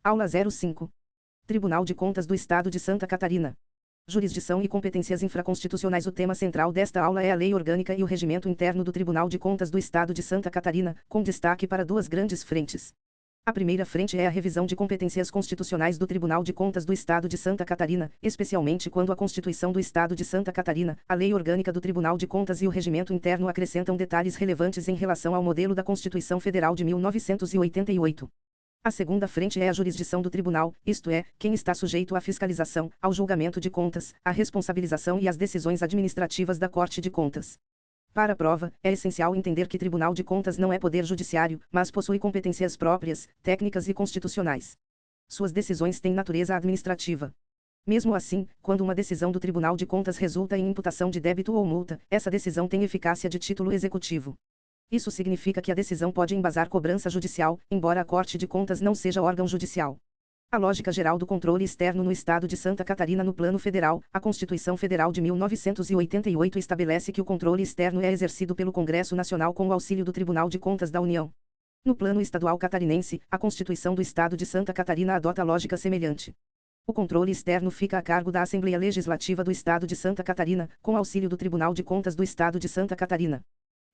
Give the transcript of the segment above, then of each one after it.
Aula 05. Tribunal de Contas do Estado de Santa Catarina. Jurisdição e competências infraconstitucionais. O tema central desta aula é a Lei Orgânica e o Regimento Interno do Tribunal de Contas do Estado de Santa Catarina, com destaque para duas grandes frentes. A primeira frente é a revisão de competências constitucionais do Tribunal de Contas do Estado de Santa Catarina, especialmente quando a Constituição do Estado de Santa Catarina, a Lei Orgânica do Tribunal de Contas e o Regimento Interno acrescentam detalhes relevantes em relação ao modelo da Constituição Federal de 1988. A segunda frente é a jurisdição do tribunal, isto é, quem está sujeito à fiscalização, ao julgamento de contas, à responsabilização e às decisões administrativas da Corte de Contas. Para a prova, é essencial entender que Tribunal de Contas não é poder judiciário, mas possui competências próprias, técnicas e constitucionais. Suas decisões têm natureza administrativa. Mesmo assim, quando uma decisão do Tribunal de Contas resulta em imputação de débito ou multa, essa decisão tem eficácia de título executivo. Isso significa que a decisão pode embasar cobrança judicial, embora a Corte de Contas não seja órgão judicial. A lógica geral do controle externo no Estado de Santa Catarina. No plano federal, a Constituição Federal de 1988 estabelece que o controle externo é exercido pelo Congresso Nacional com o auxílio do Tribunal de Contas da União. No plano estadual catarinense, a Constituição do Estado de Santa Catarina adota lógica semelhante. O controle externo fica a cargo da Assembleia Legislativa do Estado de Santa Catarina, com auxílio do Tribunal de Contas do Estado de Santa Catarina.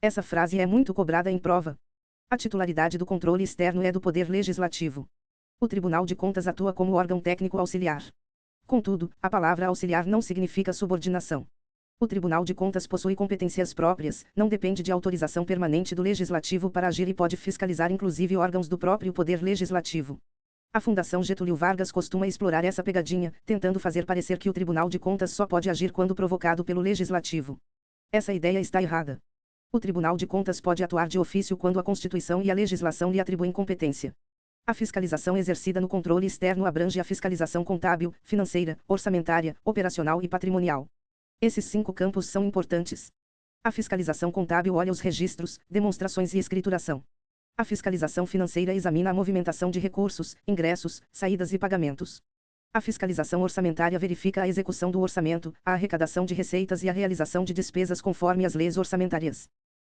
Essa frase é muito cobrada em prova. A titularidade do controle externo é do Poder Legislativo. O Tribunal de Contas atua como órgão técnico auxiliar. Contudo, a palavra auxiliar não significa subordinação. O Tribunal de Contas possui competências próprias, não depende de autorização permanente do Legislativo para agir e pode fiscalizar inclusive órgãos do próprio Poder Legislativo. A Fundação Getúlio Vargas costuma explorar essa pegadinha, tentando fazer parecer que o Tribunal de Contas só pode agir quando provocado pelo Legislativo. Essa ideia está errada. O Tribunal de Contas pode atuar de ofício quando a Constituição e a legislação lhe atribuem competência. A fiscalização exercida no controle externo abrange a fiscalização contábil, financeira, orçamentária, operacional e patrimonial. Esses 5 campos são importantes. A fiscalização contábil olha os registros, demonstrações e escrituração. A fiscalização financeira examina a movimentação de recursos, ingressos, saídas e pagamentos. A fiscalização orçamentária verifica a execução do orçamento, a arrecadação de receitas e a realização de despesas conforme as leis orçamentárias.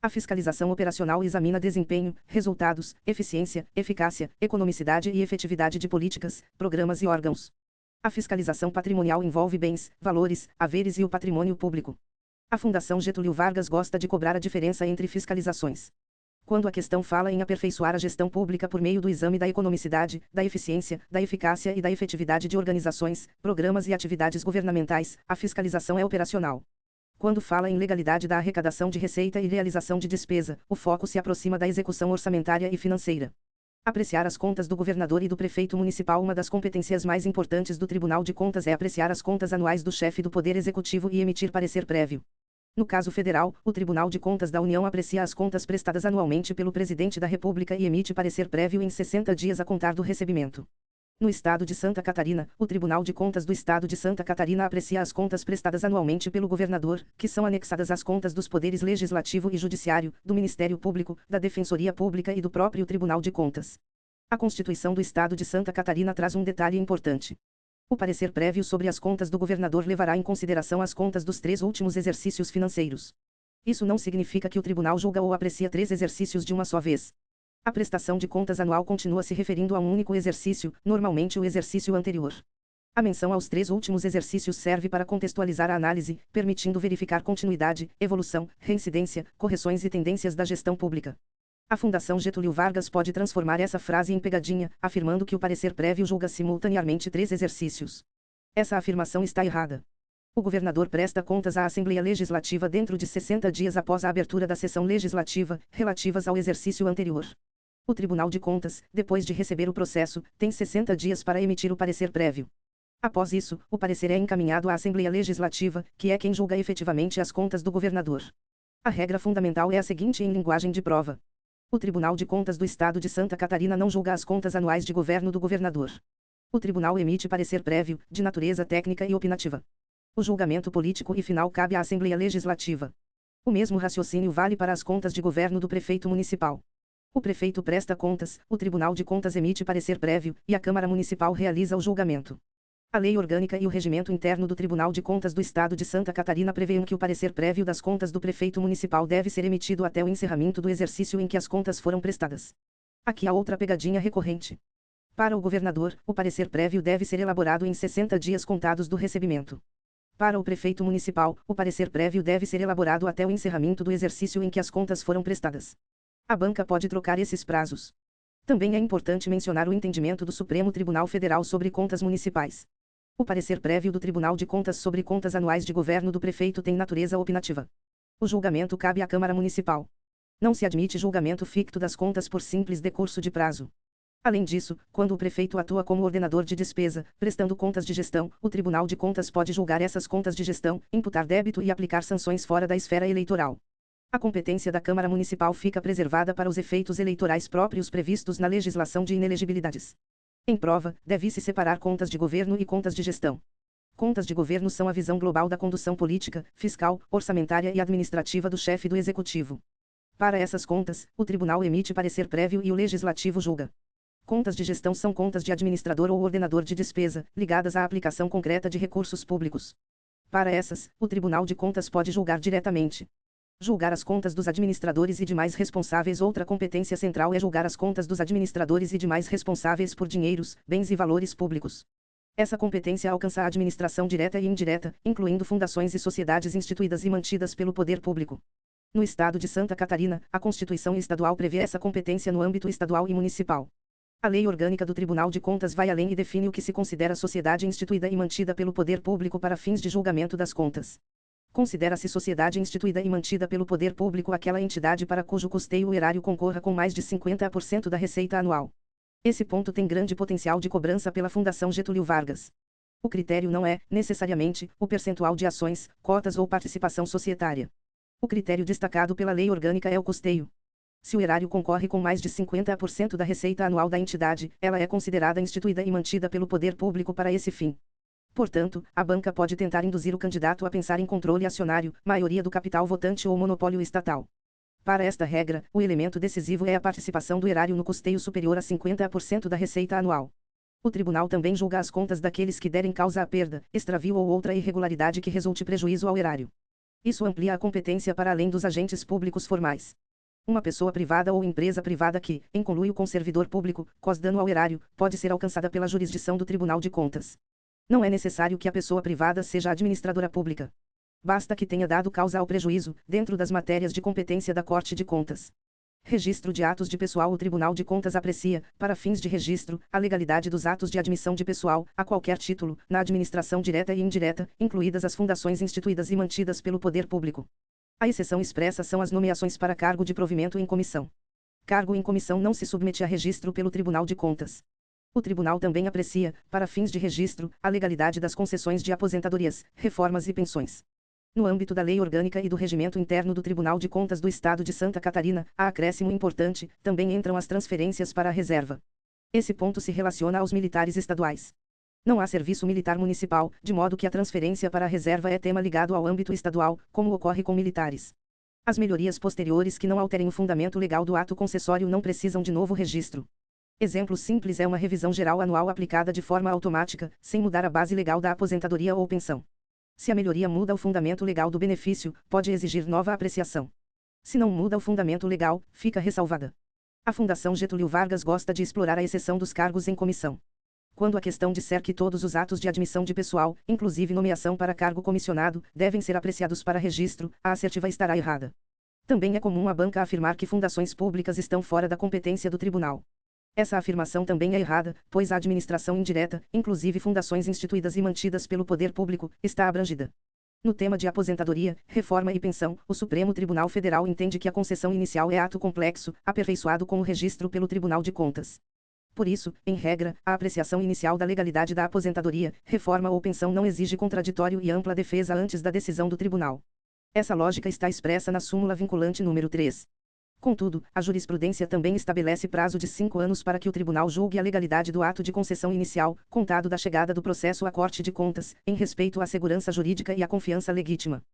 A fiscalização operacional examina desempenho, resultados, eficiência, eficácia, economicidade e efetividade de políticas, programas e órgãos. A fiscalização patrimonial envolve bens, valores, haveres e o patrimônio público. A Fundação Getúlio Vargas gosta de cobrar a diferença entre fiscalizações. Quando a questão fala em aperfeiçoar a gestão pública por meio do exame da economicidade, da eficiência, da eficácia e da efetividade de organizações, programas e atividades governamentais, a fiscalização é operacional. Quando fala em legalidade da arrecadação de receita e realização de despesa, o foco se aproxima da execução orçamentária e financeira. Apreciar as contas do governador e do prefeito municipal. Uma das competências mais importantes do Tribunal de Contas é apreciar as contas anuais do chefe do Poder Executivo e emitir parecer prévio. No caso federal, o Tribunal de Contas da União aprecia as contas prestadas anualmente pelo Presidente da República e emite parecer prévio em 60 dias a contar do recebimento. No Estado de Santa Catarina, o Tribunal de Contas do Estado de Santa Catarina aprecia as contas prestadas anualmente pelo governador, que são anexadas às contas dos poderes Legislativo e Judiciário, do Ministério Público, da Defensoria Pública e do próprio Tribunal de Contas. A Constituição do Estado de Santa Catarina traz um detalhe importante. O parecer prévio sobre as contas do governador levará em consideração as contas dos 3 últimos exercícios financeiros. Isso não significa que o tribunal julga ou aprecia 3 exercícios de uma só vez. A prestação de contas anual continua se referindo a um único exercício, normalmente o exercício anterior. A menção aos 3 últimos exercícios serve para contextualizar a análise, permitindo verificar continuidade, evolução, reincidência, correções e tendências da gestão pública. A Fundação Getúlio Vargas pode transformar essa frase em pegadinha, afirmando que o parecer prévio julga simultaneamente 3 exercícios. Essa afirmação está errada. O governador presta contas à Assembleia Legislativa dentro de 60 dias após a abertura da sessão legislativa, relativas ao exercício anterior. O Tribunal de Contas, depois de receber o processo, tem 60 dias para emitir o parecer prévio. Após isso, o parecer é encaminhado à Assembleia Legislativa, que é quem julga efetivamente as contas do governador. A regra fundamental é a seguinte em linguagem de prova. O Tribunal de Contas do Estado de Santa Catarina não julga as contas anuais de governo do governador. O tribunal emite parecer prévio, de natureza técnica e opinativa. O julgamento político e final cabe à Assembleia Legislativa. O mesmo raciocínio vale para as contas de governo do prefeito municipal. O prefeito presta contas, o Tribunal de Contas emite parecer prévio, e a Câmara Municipal realiza o julgamento. A Lei Orgânica e o Regimento Interno do Tribunal de Contas do Estado de Santa Catarina prevêem que o parecer prévio das contas do prefeito municipal deve ser emitido até o encerramento do exercício em que as contas foram prestadas. Aqui há outra pegadinha recorrente. Para o governador, o parecer prévio deve ser elaborado em 60 dias contados do recebimento. Para o prefeito municipal, o parecer prévio deve ser elaborado até o encerramento do exercício em que as contas foram prestadas. A banca pode trocar esses prazos. Também é importante mencionar o entendimento do Supremo Tribunal Federal sobre contas municipais. O parecer prévio do Tribunal de Contas sobre contas anuais de governo do prefeito tem natureza opinativa. O julgamento cabe à Câmara Municipal. Não se admite julgamento ficto das contas por simples decurso de prazo. Além disso, quando o prefeito atua como ordenador de despesa, prestando contas de gestão, o Tribunal de Contas pode julgar essas contas de gestão, imputar débito e aplicar sanções fora da esfera eleitoral. A competência da Câmara Municipal fica preservada para os efeitos eleitorais próprios previstos na legislação de inelegibilidades. Em prova, deve-se separar contas de governo e contas de gestão. Contas de governo são a visão global da condução política, fiscal, orçamentária e administrativa do chefe do executivo. Para essas contas, o tribunal emite parecer prévio e o legislativo julga. Contas de gestão são contas de administrador ou ordenador de despesa, ligadas à aplicação concreta de recursos públicos. Para essas, o Tribunal de Contas pode julgar diretamente. Julgar as contas dos administradores e demais responsáveis. Outra competência central é julgar as contas dos administradores e demais responsáveis por dinheiros, bens e valores públicos. Essa competência alcança a administração direta e indireta, incluindo fundações e sociedades instituídas e mantidas pelo poder público. No estado de Santa Catarina, a Constituição estadual prevê essa competência no âmbito estadual e municipal. A Lei Orgânica do Tribunal de Contas vai além e define o que se considera sociedade instituída e mantida pelo poder público para fins de julgamento das contas. Considera-se sociedade instituída e mantida pelo poder público aquela entidade para cujo custeio o erário concorra com mais de 50% da receita anual. Esse ponto tem grande potencial de cobrança pela Fundação Getúlio Vargas. O critério não é, necessariamente, o percentual de ações, cotas ou participação societária. O critério destacado pela Lei Orgânica é o custeio. Se o erário concorre com mais de 50% da receita anual da entidade, ela é considerada instituída e mantida pelo poder público para esse fim. Portanto, a banca pode tentar induzir o candidato a pensar em controle acionário, maioria do capital votante ou monopólio estatal. Para esta regra, o elemento decisivo é a participação do erário no custeio superior a 50% da receita anual. O tribunal também julga as contas daqueles que derem causa à perda, extravio ou outra irregularidade que resulte prejuízo ao erário. Isso amplia a competência para além dos agentes públicos formais. Uma pessoa privada ou empresa privada que, em conluio com servidor público, cause dano ao erário, pode ser alcançada pela jurisdição do Tribunal de Contas. Não é necessário que a pessoa privada seja administradora pública. Basta que tenha dado causa ao prejuízo, dentro das matérias de competência da Corte de Contas. Registro de atos de pessoal. O Tribunal de Contas aprecia, para fins de registro, a legalidade dos atos de admissão de pessoal, a qualquer título, na administração direta e indireta, incluídas as fundações instituídas e mantidas pelo poder público. A exceção expressa são as nomeações para cargo de provimento em comissão. Cargo em comissão não se submete a registro pelo Tribunal de Contas. O tribunal também aprecia, para fins de registro, a legalidade das concessões de aposentadorias, reformas e pensões. No âmbito da Lei Orgânica e do Regimento Interno do Tribunal de Contas do Estado de Santa Catarina, há acréscimo importante, também entram as transferências para a reserva. Esse ponto se relaciona aos militares estaduais. Não há serviço militar municipal, de modo que a transferência para a reserva é tema ligado ao âmbito estadual, como ocorre com militares. As melhorias posteriores que não alterem o fundamento legal do ato concessório não precisam de novo registro. Exemplo simples é uma revisão geral anual aplicada de forma automática, sem mudar a base legal da aposentadoria ou pensão. Se a melhoria muda o fundamento legal do benefício, pode exigir nova apreciação. Se não muda o fundamento legal, fica ressalvada. A Fundação Getúlio Vargas gosta de explorar a exceção dos cargos em comissão. Quando a questão disser que todos os atos de admissão de pessoal, inclusive nomeação para cargo comissionado, devem ser apreciados para registro, a assertiva estará errada. Também é comum a banca afirmar que fundações públicas estão fora da competência do tribunal. Essa afirmação também é errada, pois a administração indireta, inclusive fundações instituídas e mantidas pelo poder público, está abrangida. No tema de aposentadoria, reforma e pensão, o Supremo Tribunal Federal entende que a concessão inicial é ato complexo, aperfeiçoado com o registro pelo Tribunal de Contas. Por isso, em regra, a apreciação inicial da legalidade da aposentadoria, reforma ou pensão não exige contraditório e ampla defesa antes da decisão do tribunal. Essa lógica está expressa na súmula vinculante número 3. Contudo, a jurisprudência também estabelece prazo de 5 anos para que o tribunal julgue a legalidade do ato de concessão inicial, contado da chegada do processo à Corte de Contas, em respeito à segurança jurídica e à confiança legítima.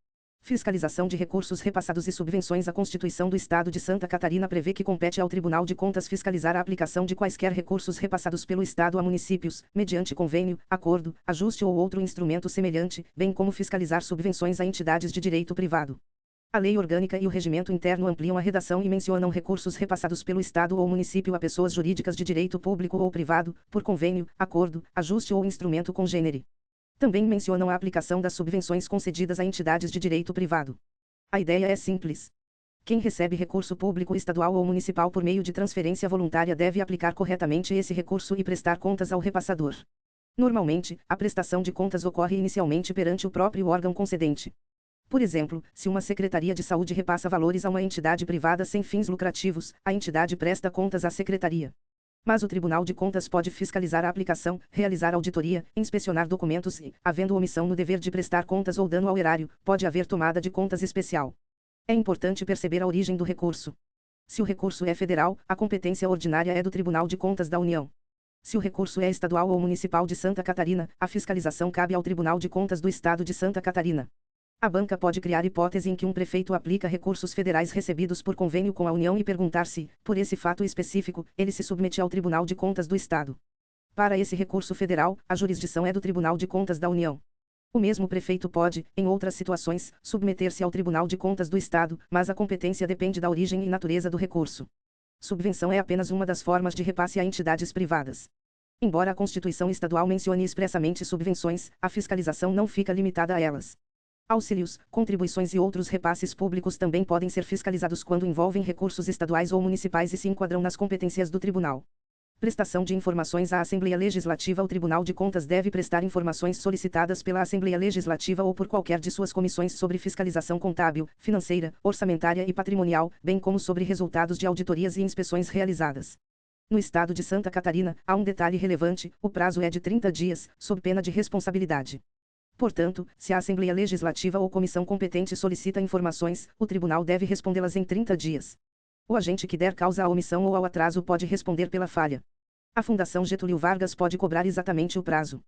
Fiscalização de recursos repassados e subvenções. A Constituição do Estado de Santa Catarina prevê que compete ao Tribunal de Contas fiscalizar a aplicação de quaisquer recursos repassados pelo Estado a municípios, mediante convênio, acordo, ajuste ou outro instrumento semelhante, bem como fiscalizar subvenções a entidades de direito privado. A lei orgânica e o regimento interno ampliam a redação e mencionam recursos repassados pelo Estado ou município a pessoas jurídicas de direito público ou privado, por convênio, acordo, ajuste ou instrumento congênere. Também mencionam a aplicação das subvenções concedidas a entidades de direito privado. A ideia é simples. Quem recebe recurso público estadual ou municipal por meio de transferência voluntária deve aplicar corretamente esse recurso e prestar contas ao repassador. Normalmente, a prestação de contas ocorre inicialmente perante o próprio órgão concedente. Por exemplo, se uma secretaria de saúde repassa valores a uma entidade privada sem fins lucrativos, a entidade presta contas à secretaria. Mas o Tribunal de Contas pode fiscalizar a aplicação, realizar auditoria, inspecionar documentos e, havendo omissão no dever de prestar contas ou dano ao erário, pode haver tomada de contas especial. É importante perceber a origem do recurso. Se o recurso é federal, a competência ordinária é do Tribunal de Contas da União. Se o recurso é estadual ou municipal de Santa Catarina, a fiscalização cabe ao Tribunal de Contas do Estado de Santa Catarina. A banca pode criar hipótese em que um prefeito aplica recursos federais recebidos por convênio com a União e perguntar se, por esse fato específico, ele se submete ao Tribunal de Contas do Estado. Para esse recurso federal, a jurisdição é do Tribunal de Contas da União. O mesmo prefeito pode, em outras situações, submeter-se ao Tribunal de Contas do Estado, mas a competência depende da origem e natureza do recurso. Subvenção é apenas uma das formas de repasse a entidades privadas. Embora a Constituição Estadual mencione expressamente subvenções, a fiscalização não fica limitada a elas. Auxílios, contribuições e outros repasses públicos também podem ser fiscalizados quando envolvem recursos estaduais ou municipais e se enquadram nas competências do Tribunal. Prestação de informações à Assembleia Legislativa. O Tribunal de Contas deve prestar informações solicitadas pela Assembleia Legislativa ou por qualquer de suas comissões sobre fiscalização contábil, financeira, orçamentária e patrimonial, bem como sobre resultados de auditorias e inspeções realizadas. No estado de Santa Catarina, há um detalhe relevante: o prazo é de 30 dias, sob pena de responsabilidade. Portanto, se a Assembleia Legislativa ou comissão competente solicita informações, o tribunal deve respondê-las em 30 dias. O agente que der causa à omissão ou ao atraso pode responder pela falha. A Fundação Getúlio Vargas pode cobrar exatamente o prazo.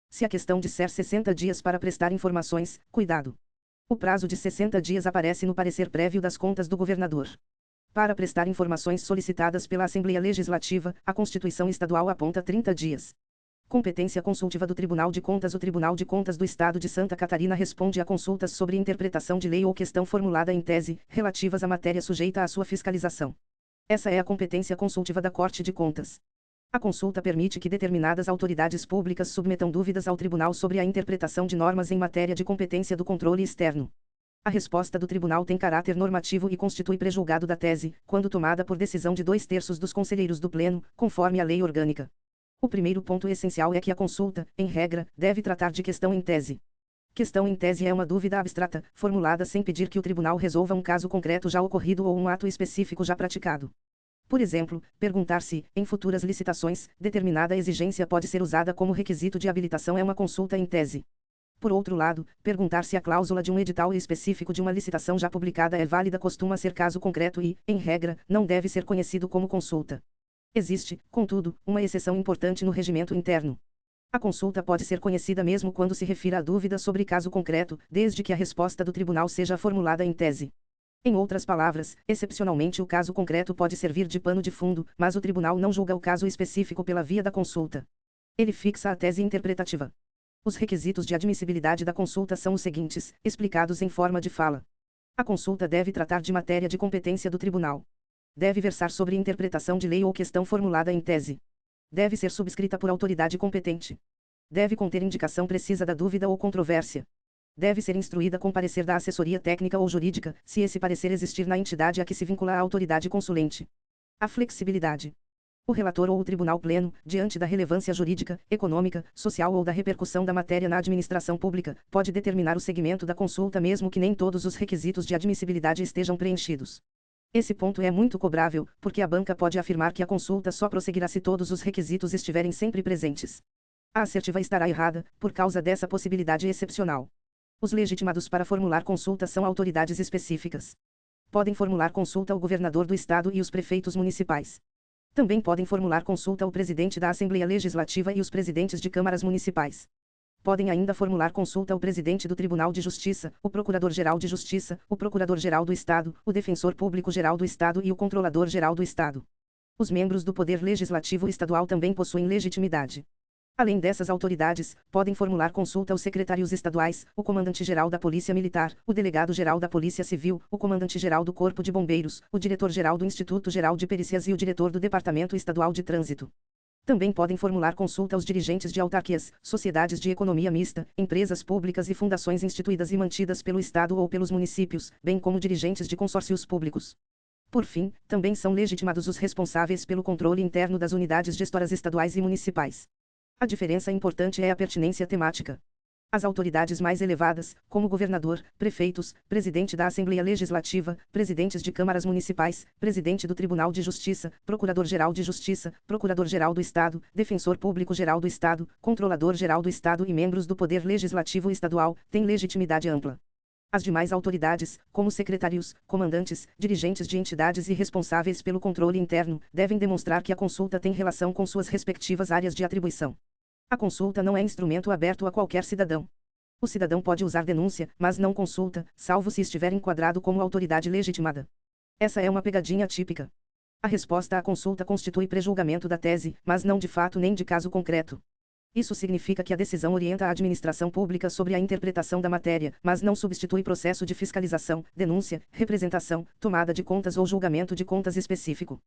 Se a questão disser 60 dias para prestar informações, cuidado. O prazo de 60 dias aparece no parecer prévio das contas do governador. Para prestar informações solicitadas pela Assembleia Legislativa, a Constituição Estadual aponta 30 dias. Competência consultiva do Tribunal de Contas. O Tribunal de Contas do Estado de Santa Catarina responde a consultas sobre interpretação de lei ou questão formulada em tese, relativas à matéria sujeita à sua fiscalização. Essa é a competência consultiva da Corte de Contas. A consulta permite que determinadas autoridades públicas submetam dúvidas ao tribunal sobre a interpretação de normas em matéria de competência do controle externo. A resposta do tribunal tem caráter normativo e constitui pré-julgado da tese, quando tomada por decisão de 2/3 dos conselheiros do Pleno, conforme a lei orgânica. O primeiro ponto essencial é que a consulta, em regra, deve tratar de questão em tese. Questão em tese é uma dúvida abstrata, formulada sem pedir que o tribunal resolva um caso concreto já ocorrido ou um ato específico já praticado. Por exemplo, perguntar se, em futuras licitações, determinada exigência pode ser usada como requisito de habilitação é uma consulta em tese. Por outro lado, perguntar se a cláusula de um edital específico de uma licitação já publicada é válida costuma ser caso concreto e, em regra, não deve ser conhecido como consulta. Existe, contudo, uma exceção importante no regimento interno. A consulta pode ser conhecida mesmo quando se refira a dúvida sobre caso concreto, desde que a resposta do tribunal seja formulada em tese. Em outras palavras, excepcionalmente o caso concreto pode servir de pano de fundo, mas o tribunal não julga o caso específico pela via da consulta. Ele fixa a tese interpretativa. Os requisitos de admissibilidade da consulta são os seguintes, explicados em forma de fala. A consulta deve tratar de matéria de competência do tribunal. Deve versar sobre interpretação de lei ou questão formulada em tese. Deve ser subscrita por autoridade competente. Deve conter indicação precisa da dúvida ou controvérsia. Deve ser instruída com parecer da assessoria técnica ou jurídica, se esse parecer existir na entidade a que se vincula a autoridade consulente. A flexibilidade. O relator ou o tribunal pleno, diante da relevância jurídica, econômica, social ou da repercussão da matéria na administração pública, pode determinar o segmento da consulta mesmo que nem todos os requisitos de admissibilidade estejam preenchidos. Esse ponto é muito cobrável, porque a banca pode afirmar que a consulta só prosseguirá se todos os requisitos estiverem sempre presentes. A assertiva estará errada, por causa dessa possibilidade excepcional. Os legitimados para formular consulta são autoridades específicas. Podem formular consulta o governador do estado e os prefeitos municipais. Também podem formular consulta o presidente da Assembleia Legislativa e os presidentes de câmaras municipais. Podem ainda formular consulta o presidente do Tribunal de Justiça, o Procurador-Geral de Justiça, o Procurador-Geral do Estado, o Defensor Público-Geral do Estado e o Controlador-Geral do Estado. Os membros do Poder Legislativo Estadual também possuem legitimidade. Além dessas autoridades, podem formular consulta aos secretários estaduais, o comandante-geral da Polícia Militar, o delegado-geral da Polícia Civil, o comandante-geral do Corpo de Bombeiros, o diretor-geral do Instituto Geral de Perícias e o diretor do Departamento Estadual de Trânsito. Também podem formular consulta aos dirigentes de autarquias, sociedades de economia mista, empresas públicas e fundações instituídas e mantidas pelo Estado ou pelos municípios, bem como dirigentes de consórcios públicos. Por fim, também são legitimados os responsáveis pelo controle interno das unidades gestoras estaduais e municipais. A diferença importante é a pertinência temática. As autoridades mais elevadas, como governador, prefeitos, presidente da Assembleia Legislativa, presidentes de câmaras municipais, presidente do Tribunal de Justiça, procurador-geral de Justiça, procurador-geral do Estado, defensor público-geral do Estado, controlador-geral do Estado e membros do Poder Legislativo Estadual, têm legitimidade ampla. As demais autoridades, como secretários, comandantes, dirigentes de entidades e responsáveis pelo controle interno, devem demonstrar que a consulta tem relação com suas respectivas áreas de atribuição. A consulta não é instrumento aberto a qualquer cidadão. O cidadão pode usar denúncia, mas não consulta, salvo se estiver enquadrado como autoridade legitimada. Essa é uma pegadinha típica. A resposta à consulta constitui prejulgamento da tese, mas não de fato nem de caso concreto. Isso significa que a decisão orienta a administração pública sobre a interpretação da matéria, mas não substitui processo de fiscalização, denúncia, representação, tomada de contas ou julgamento de contas específico.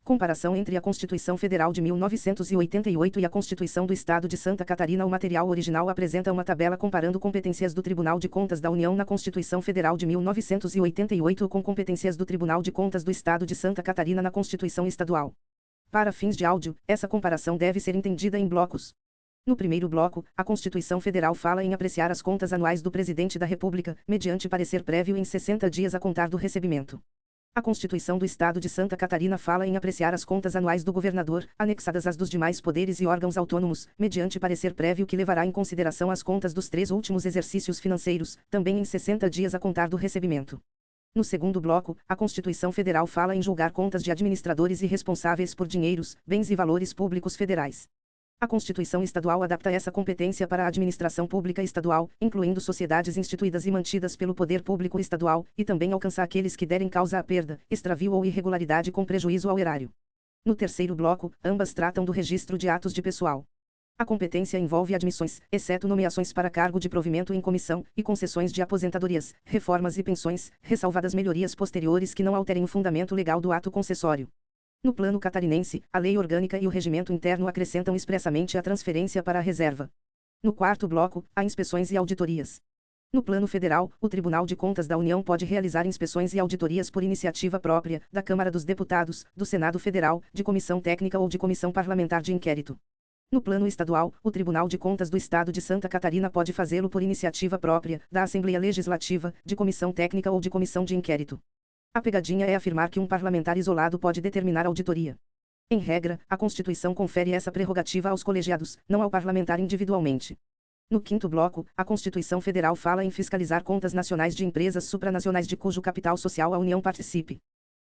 Comparação entre a Constituição Federal de 1988 e a Constituição do Estado de Santa Catarina. O material original apresenta uma tabela comparando competências do Tribunal de Contas da União na Constituição Federal de 1988 com competências do Tribunal de Contas do Estado de Santa Catarina na Constituição Estadual. Para fins de áudio, essa comparação deve ser entendida em blocos. No primeiro bloco, a Constituição Federal fala em apreciar as contas anuais do Presidente da República, mediante parecer prévio em 60 dias a contar do recebimento. A Constituição do Estado de Santa Catarina fala em apreciar as contas anuais do governador, anexadas às dos demais poderes e órgãos autônomos, mediante parecer prévio que levará em consideração as contas dos 3 últimos exercícios financeiros, também em 60 dias a contar do recebimento. No segundo bloco, a Constituição Federal fala em julgar contas de administradores e responsáveis por dinheiros, bens e valores públicos federais. A Constituição Estadual adapta essa competência para a administração pública estadual, incluindo sociedades instituídas e mantidas pelo poder público estadual, e também alcança aqueles que derem causa à perda, extravio ou irregularidade com prejuízo ao erário. No terceiro bloco, ambas tratam do registro de atos de pessoal. A competência envolve admissões, exceto nomeações para cargo de provimento em comissão, e concessões de aposentadorias, reformas e pensões, ressalvadas melhorias posteriores que não alterem o fundamento legal do ato concessório. No plano catarinense, a lei orgânica e o regimento interno acrescentam expressamente a transferência para a reserva. No quarto bloco, há inspeções e auditorias. No plano federal, o Tribunal de Contas da União pode realizar inspeções e auditorias por iniciativa própria, da Câmara dos Deputados, do Senado Federal, de comissão técnica ou de comissão parlamentar de inquérito. No plano estadual, o Tribunal de Contas do Estado de Santa Catarina pode fazê-lo por iniciativa própria, da Assembleia Legislativa, de comissão técnica ou de comissão de inquérito. A pegadinha é afirmar que um parlamentar isolado pode determinar auditoria. Em regra, a Constituição confere essa prerrogativa aos colegiados, não ao parlamentar individualmente. No quinto bloco, a Constituição Federal fala em fiscalizar contas nacionais de empresas supranacionais de cujo capital social a União participe.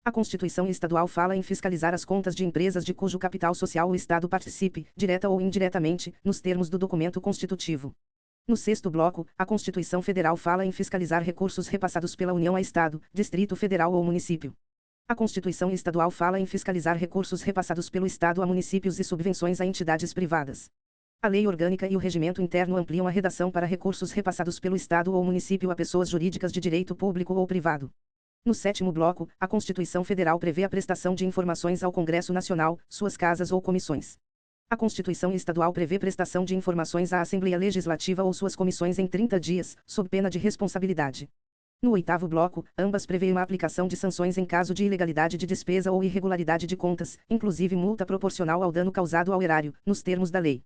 A Constituição Estadual fala em fiscalizar as contas de empresas de cujo capital social o Estado participe, direta ou indiretamente, nos termos do documento constitutivo. No sexto bloco, a Constituição Federal fala em fiscalizar recursos repassados pela União a Estado, Distrito Federal ou município. A Constituição Estadual fala em fiscalizar recursos repassados pelo Estado a municípios e subvenções a entidades privadas. A Lei Orgânica e o Regimento Interno ampliam a redação para recursos repassados pelo Estado ou município a pessoas jurídicas de direito público ou privado. No sétimo bloco, a Constituição Federal prevê a prestação de informações ao Congresso Nacional, suas casas ou comissões. A Constituição Estadual prevê prestação de informações à Assembleia Legislativa ou suas comissões em 30 dias, sob pena de responsabilidade. No oitavo bloco, ambas prevêem a aplicação de sanções em caso de ilegalidade de despesa ou irregularidade de contas, inclusive multa proporcional ao dano causado ao erário, nos termos da lei.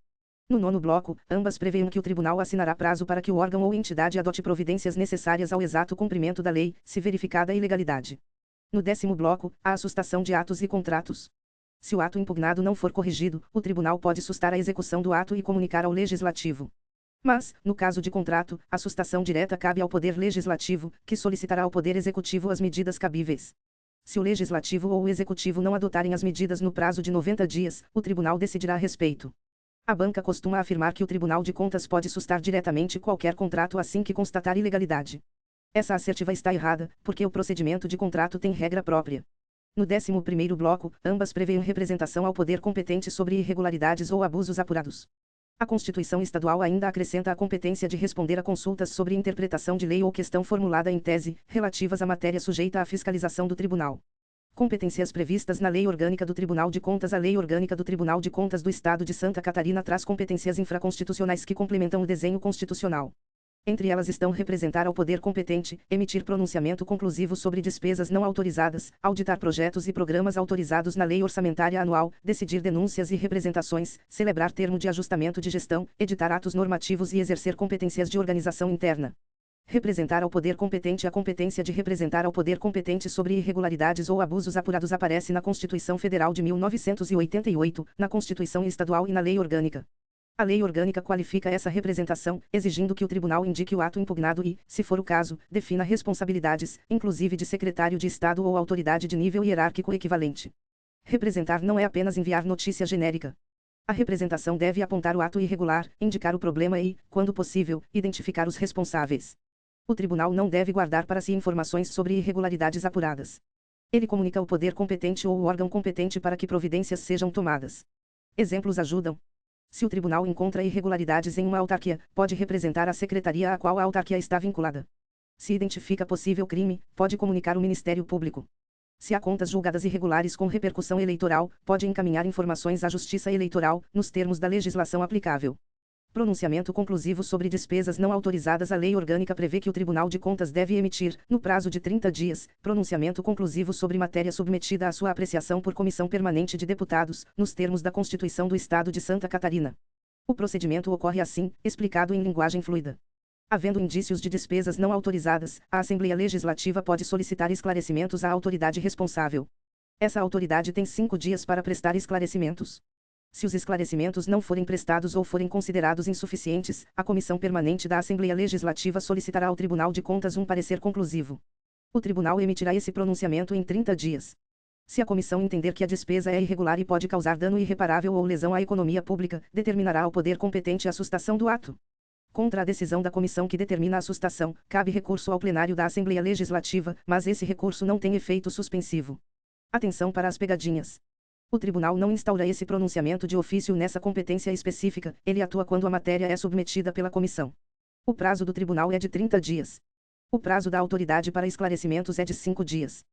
No nono bloco, ambas prevêem que o tribunal assinará prazo para que o órgão ou entidade adote providências necessárias ao exato cumprimento da lei, se verificada a ilegalidade. No décimo bloco, a assustação de atos e contratos. Se o ato impugnado não for corrigido, o tribunal pode sustar a execução do ato e comunicar ao legislativo. Mas, no caso de contrato, a sustação direta cabe ao Poder Legislativo, que solicitará ao Poder Executivo as medidas cabíveis. Se o Legislativo ou o Executivo não adotarem as medidas no prazo de 90 dias, o tribunal decidirá a respeito. A banca costuma afirmar que o Tribunal de Contas pode sustar diretamente qualquer contrato assim que constatar ilegalidade. Essa assertiva está errada, porque o procedimento de contrato tem regra própria. No 11º bloco, ambas prevêem representação ao poder competente sobre irregularidades ou abusos apurados. A Constituição Estadual ainda acrescenta a competência de responder a consultas sobre interpretação de lei ou questão formulada em tese, relativas à matéria sujeita à fiscalização do Tribunal. Competências previstas na Lei Orgânica do Tribunal de Contas. A Lei Orgânica do Tribunal de Contas do Estado de Santa Catarina traz competências infraconstitucionais que complementam o desenho constitucional. Entre elas estão representar ao poder competente, emitir pronunciamento conclusivo sobre despesas não autorizadas, auditar projetos e programas autorizados na lei orçamentária anual, decidir denúncias e representações, celebrar termo de ajustamento de gestão, editar atos normativos e exercer competências de organização interna. Representar ao poder competente. A competência de representar ao poder competente sobre irregularidades ou abusos apurados aparece na Constituição Federal de 1988, na Constituição Estadual e na Lei Orgânica. A Lei Orgânica qualifica essa representação, exigindo que o Tribunal indique o ato impugnado e, se for o caso, defina responsabilidades, inclusive de secretário de Estado ou autoridade de nível hierárquico equivalente. Representar não é apenas enviar notícia genérica. A representação deve apontar o ato irregular, indicar o problema e, quando possível, identificar os responsáveis. O Tribunal não deve guardar para si informações sobre irregularidades apuradas. Ele comunica ao poder competente ou o órgão competente para que providências sejam tomadas. Exemplos ajudam. Se o Tribunal encontra irregularidades em uma autarquia, pode representar a secretaria a qual a autarquia está vinculada. Se identifica possível crime, pode comunicar o Ministério Público. Se há contas julgadas irregulares com repercussão eleitoral, pode encaminhar informações à Justiça Eleitoral, nos termos da legislação aplicável. Pronunciamento conclusivo sobre despesas não autorizadas. A Lei Orgânica prevê que o Tribunal de Contas deve emitir, no prazo de 30 dias, pronunciamento conclusivo sobre matéria submetida à sua apreciação por Comissão Permanente de Deputados, nos termos da Constituição do Estado de Santa Catarina. O procedimento ocorre assim, explicado em linguagem fluida. Havendo indícios de despesas não autorizadas, a Assembleia Legislativa pode solicitar esclarecimentos à autoridade responsável. Essa autoridade tem 5 dias para prestar esclarecimentos. Se os esclarecimentos não forem prestados ou forem considerados insuficientes, a Comissão Permanente da Assembleia Legislativa solicitará ao Tribunal de Contas um parecer conclusivo. O Tribunal emitirá esse pronunciamento em 30 dias. Se a comissão entender que a despesa é irregular e pode causar dano irreparável ou lesão à economia pública, determinará ao poder competente a sustação do ato. Contra a decisão da comissão que determina a sustação, cabe recurso ao plenário da Assembleia Legislativa, mas esse recurso não tem efeito suspensivo. Atenção para as pegadinhas. O Tribunal não instaura esse pronunciamento de ofício nessa competência específica, ele atua quando a matéria é submetida pela comissão. O prazo do Tribunal é de 30 dias. O prazo da autoridade para esclarecimentos é de 5 dias.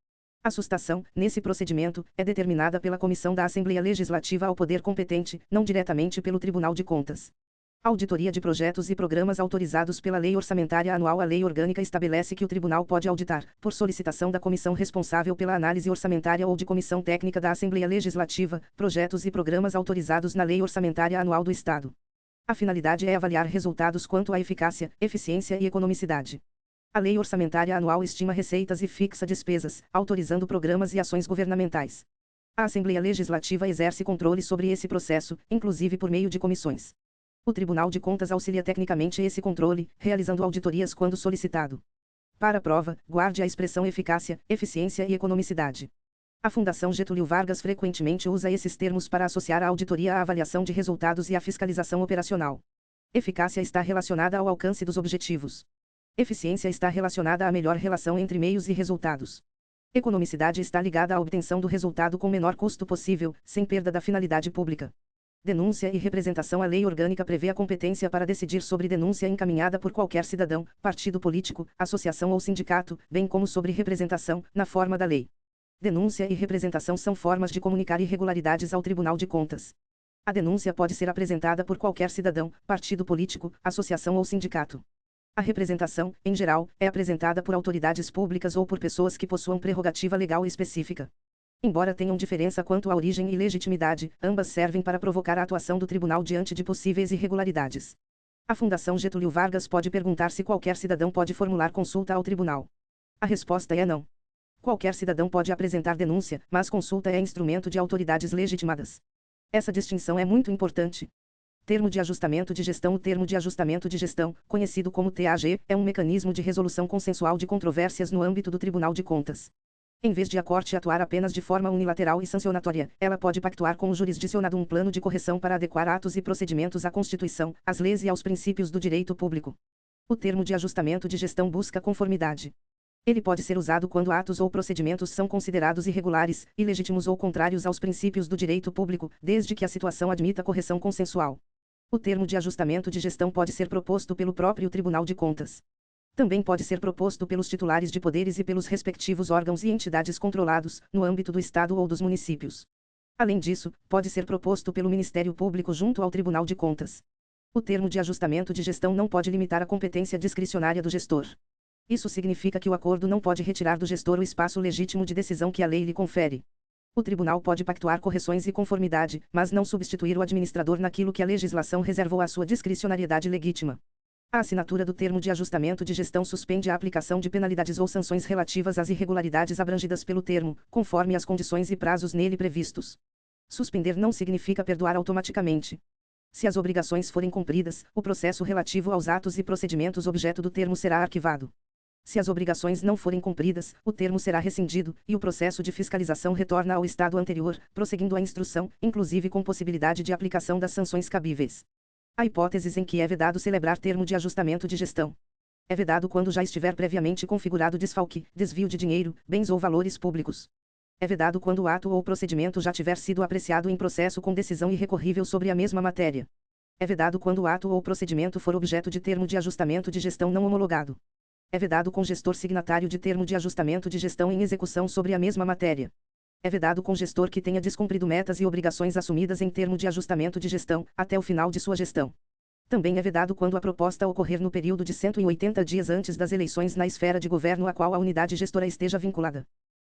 A sustação, nesse procedimento, é determinada pela Comissão da Assembleia Legislativa ao poder competente, não diretamente pelo Tribunal de Contas. Auditoria de projetos e programas autorizados pela Lei Orçamentária Anual. A Lei Orgânica estabelece que o Tribunal pode auditar, por solicitação da comissão responsável pela análise orçamentária ou de comissão técnica da Assembleia Legislativa, projetos e programas autorizados na Lei Orçamentária Anual do Estado. A finalidade é avaliar resultados quanto à eficácia, eficiência e economicidade. A Lei Orçamentária Anual estima receitas e fixa despesas, autorizando programas e ações governamentais. A Assembleia Legislativa exerce controle sobre esse processo, inclusive por meio de comissões. O Tribunal de Contas auxilia tecnicamente esse controle, realizando auditorias quando solicitado. Para a prova, guarde a expressão eficácia, eficiência e economicidade. A Fundação Getúlio Vargas frequentemente usa esses termos para associar a auditoria à avaliação de resultados e à fiscalização operacional. Eficácia está relacionada ao alcance dos objetivos. Eficiência está relacionada à melhor relação entre meios e resultados. Economicidade está ligada à obtenção do resultado com o menor custo possível, sem perda da finalidade pública. Denúncia e representação. A Lei Orgânica prevê a competência para decidir sobre denúncia encaminhada por qualquer cidadão, partido político, associação ou sindicato, bem como sobre representação, na forma da lei. Denúncia e representação são formas de comunicar irregularidades ao Tribunal de Contas. A denúncia pode ser apresentada por qualquer cidadão, partido político, associação ou sindicato. A representação, em geral, é apresentada por autoridades públicas ou por pessoas que possuam prerrogativa legal específica. Embora tenham diferença quanto à origem e legitimidade, ambas servem para provocar a atuação do tribunal diante de possíveis irregularidades. A Fundação Getúlio Vargas pode perguntar se qualquer cidadão pode formular consulta ao tribunal. A resposta é não. Qualquer cidadão pode apresentar denúncia, mas consulta é instrumento de autoridades legitimadas. Essa distinção é muito importante. Termo de ajustamento de gestão. O termo de ajustamento de gestão, conhecido como TAG, é um mecanismo de resolução consensual de controvérsias no âmbito do Tribunal de Contas. Em vez de a Corte atuar apenas de forma unilateral e sancionatória, ela pode pactuar com o jurisdicionado um plano de correção para adequar atos e procedimentos à Constituição, às leis e aos princípios do direito público. O termo de ajustamento de gestão busca conformidade. Ele pode ser usado quando atos ou procedimentos são considerados irregulares, ilegítimos ou contrários aos princípios do direito público, desde que a situação admita correção consensual. O termo de ajustamento de gestão pode ser proposto pelo próprio Tribunal de Contas. Também pode ser proposto pelos titulares de poderes e pelos respectivos órgãos e entidades controlados, no âmbito do Estado ou dos municípios. Além disso, pode ser proposto pelo Ministério Público junto ao Tribunal de Contas. O termo de ajustamento de gestão não pode limitar a competência discricionária do gestor. Isso significa que o acordo não pode retirar do gestor o espaço legítimo de decisão que a lei lhe confere. O tribunal pode pactuar correções e conformidade, mas não substituir o administrador naquilo que a legislação reservou à sua discricionariedade legítima. A assinatura do termo de ajustamento de gestão suspende a aplicação de penalidades ou sanções relativas às irregularidades abrangidas pelo termo, conforme as condições e prazos nele previstos. Suspender não significa perdoar automaticamente. Se as obrigações forem cumpridas, o processo relativo aos atos e procedimentos objeto do termo será arquivado. Se as obrigações não forem cumpridas, o termo será rescindido, e o processo de fiscalização retorna ao estado anterior, prosseguindo a instrução, inclusive com possibilidade de aplicação das sanções cabíveis. Há hipóteses em que é vedado celebrar termo de ajustamento de gestão. É vedado quando já estiver previamente configurado desfalque, desvio de dinheiro, bens ou valores públicos. É vedado quando o ato ou procedimento já tiver sido apreciado em processo com decisão irrecorrível sobre a mesma matéria. É vedado quando o ato ou procedimento for objeto de termo de ajustamento de gestão não homologado. É vedado com gestor signatário de termo de ajustamento de gestão em execução sobre a mesma matéria. É vedado com gestor que tenha descumprido metas e obrigações assumidas em termo de ajustamento de gestão, até o final de sua gestão. Também é vedado quando a proposta ocorrer no período de 180 dias antes das eleições na esfera de governo a qual a unidade gestora esteja vinculada.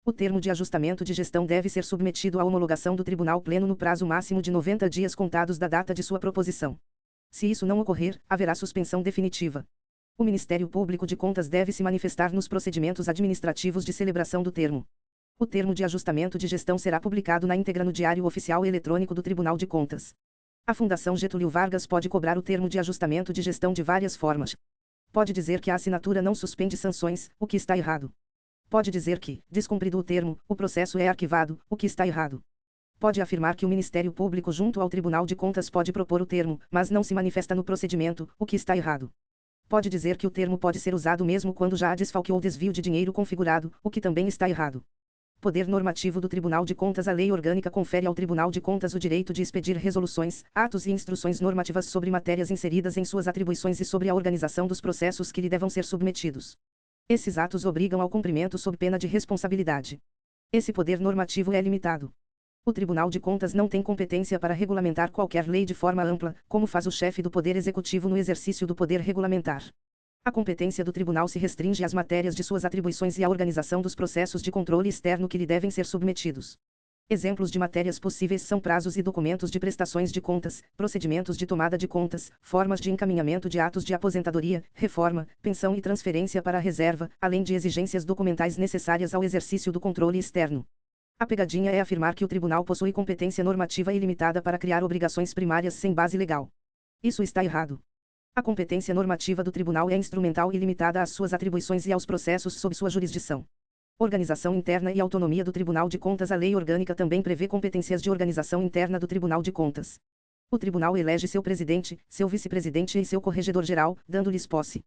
O termo de ajustamento de gestão deve ser submetido à homologação do Tribunal Pleno no prazo máximo de 90 dias contados da data de sua proposição. Se isso não ocorrer, haverá suspensão definitiva. O Ministério Público de Contas deve se manifestar nos procedimentos administrativos de celebração do termo. O termo de ajustamento de gestão será publicado na íntegra no Diário Oficial Eletrônico do Tribunal de Contas. A Fundação Getúlio Vargas pode cobrar o termo de ajustamento de gestão de várias formas. Pode dizer que a assinatura não suspende sanções, o que está errado. Pode dizer que, descumprido o termo, o processo é arquivado, o que está errado. Pode afirmar que o Ministério Público junto ao Tribunal de Contas pode propor o termo, mas não se manifesta no procedimento, o que está errado. Pode dizer que o termo pode ser usado mesmo quando já há desfalque ou desvio de dinheiro configurado, o que também está errado. Poder normativo do Tribunal de Contas. A Lei Orgânica confere ao Tribunal de Contas o direito de expedir resoluções, atos e instruções normativas sobre matérias inseridas em suas atribuições e sobre a organização dos processos que lhe devam ser submetidos. Esses atos obrigam ao cumprimento sob pena de responsabilidade. Esse poder normativo é limitado. O Tribunal de Contas não tem competência para regulamentar qualquer lei de forma ampla, como faz o chefe do Poder Executivo no exercício do poder regulamentar. A competência do tribunal se restringe às matérias de suas atribuições e à organização dos processos de controle externo que lhe devem ser submetidos. Exemplos de matérias possíveis são prazos e documentos de prestações de contas, procedimentos de tomada de contas, formas de encaminhamento de atos de aposentadoria, reforma, pensão e transferência para a reserva, além de exigências documentais necessárias ao exercício do controle externo. A pegadinha é afirmar que o tribunal possui competência normativa ilimitada para criar obrigações primárias sem base legal. Isso está errado. A competência normativa do tribunal é instrumental e limitada às suas atribuições e aos processos sob sua jurisdição. Organização interna e autonomia do Tribunal de Contas. A Lei Orgânica também prevê competências de organização interna do Tribunal de Contas. O tribunal elege seu presidente, seu vice-presidente e seu corregedor-geral, dando-lhes posse.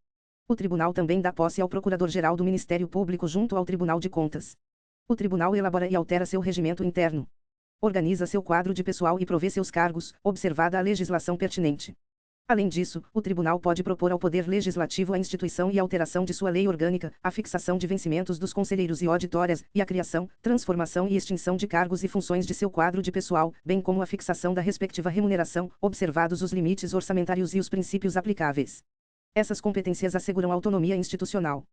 O tribunal também dá posse ao Procurador-Geral do Ministério Público junto ao Tribunal de Contas. O tribunal elabora e altera seu regimento interno. Organiza seu quadro de pessoal e provê seus cargos, observada a legislação pertinente. Além disso, o tribunal pode propor ao Poder Legislativo a instituição e alteração de sua lei orgânica, a fixação de vencimentos dos conselheiros e auditórias, e a criação, transformação e extinção de cargos e funções de seu quadro de pessoal, bem como a fixação da respectiva remuneração, observados os limites orçamentários e os princípios aplicáveis. Essas competências asseguram autonomia institucional.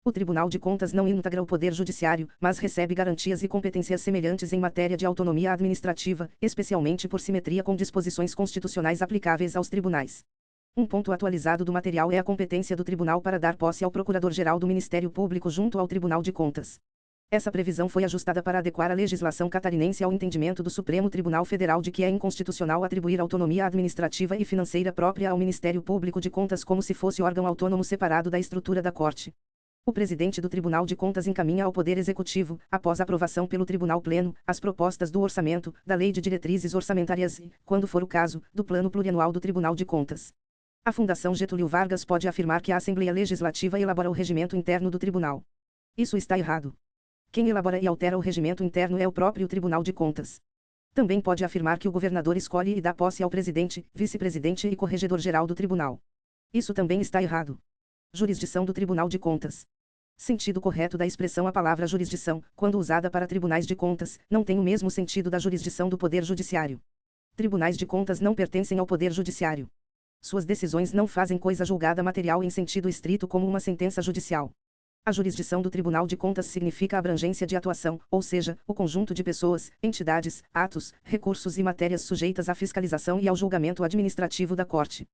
O Tribunal de Contas não integra o Poder Judiciário, mas recebe garantias e competências semelhantes em matéria de autonomia administrativa, especialmente por simetria com disposições constitucionais aplicáveis aos tribunais. Um ponto atualizado do material é a competência do tribunal para dar posse ao Procurador-Geral do Ministério Público junto ao Tribunal de Contas. Essa previsão foi ajustada para adequar a legislação catarinense ao entendimento do Supremo Tribunal Federal de que é inconstitucional atribuir autonomia administrativa e financeira própria ao Ministério Público de Contas como se fosse órgão autônomo separado da estrutura da Corte. O presidente do Tribunal de Contas encaminha ao Poder Executivo, após aprovação pelo Tribunal Pleno, as propostas do orçamento, da Lei de Diretrizes Orçamentárias e, quando for o caso, do Plano Plurianual do Tribunal de Contas. A Fundação Getúlio Vargas pode afirmar que a Assembleia Legislativa elabora o regimento interno do Tribunal. Isso está errado. Quem elabora e altera o regimento interno é o próprio Tribunal de Contas. Também pode afirmar que o governador escolhe e dá posse ao presidente, vice-presidente e corregedor-geral do tribunal. Isso também está errado. Jurisdição do Tribunal de Contas. Sentido correto da expressão. A palavra jurisdição, quando usada para tribunais de contas, não tem o mesmo sentido da jurisdição do Poder Judiciário. Tribunais de contas não pertencem ao Poder Judiciário. Suas decisões não fazem coisa julgada material em sentido estrito como uma sentença judicial. A jurisdição do Tribunal de Contas significa a abrangência de atuação, ou seja, o conjunto de pessoas, entidades, atos, recursos e matérias sujeitas à fiscalização e ao julgamento administrativo da Corte.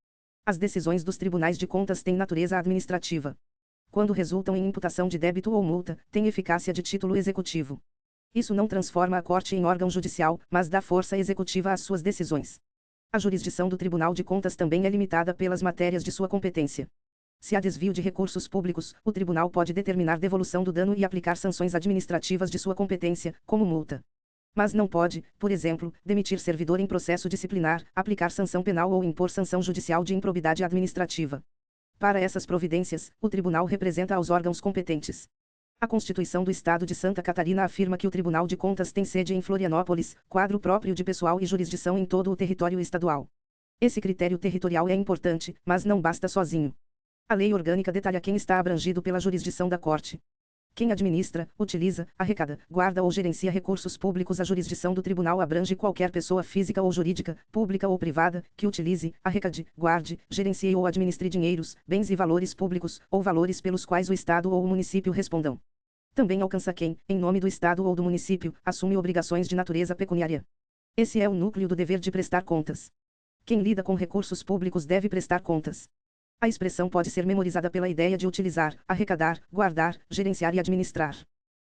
As decisões dos tribunais de contas têm natureza administrativa. Quando resultam em imputação de débito ou multa, têm eficácia de título executivo. Isso não transforma a Corte em órgão judicial, mas dá força executiva às suas decisões. A jurisdição do Tribunal de Contas também é limitada pelas matérias de sua competência. Se há desvio de recursos públicos, o tribunal pode determinar devolução do dano e aplicar sanções administrativas de sua competência, como multa. Mas não pode, por exemplo, demitir servidor em processo disciplinar, aplicar sanção penal ou impor sanção judicial de improbidade administrativa. Para essas providências, o tribunal representa aos órgãos competentes. A Constituição do Estado de Santa Catarina afirma que o Tribunal de Contas tem sede em Florianópolis, quadro próprio de pessoal e jurisdição em todo o território estadual. Esse critério territorial é importante, mas não basta sozinho. A lei orgânica detalha quem está abrangido pela jurisdição da Corte. Quem administra, utiliza, arrecada, guarda ou gerencia recursos públicos. A jurisdição do tribunal abrange qualquer pessoa física ou jurídica, pública ou privada, que utilize, arrecade, guarde, gerencie ou administre dinheiros, bens e valores públicos, ou valores pelos quais o Estado ou o município respondam. Também alcança quem, em nome do Estado ou do município, assume obrigações de natureza pecuniária. Esse é o núcleo do dever de prestar contas. Quem lida com recursos públicos deve prestar contas. A expressão pode ser memorizada pela ideia de utilizar, arrecadar, guardar, gerenciar e administrar.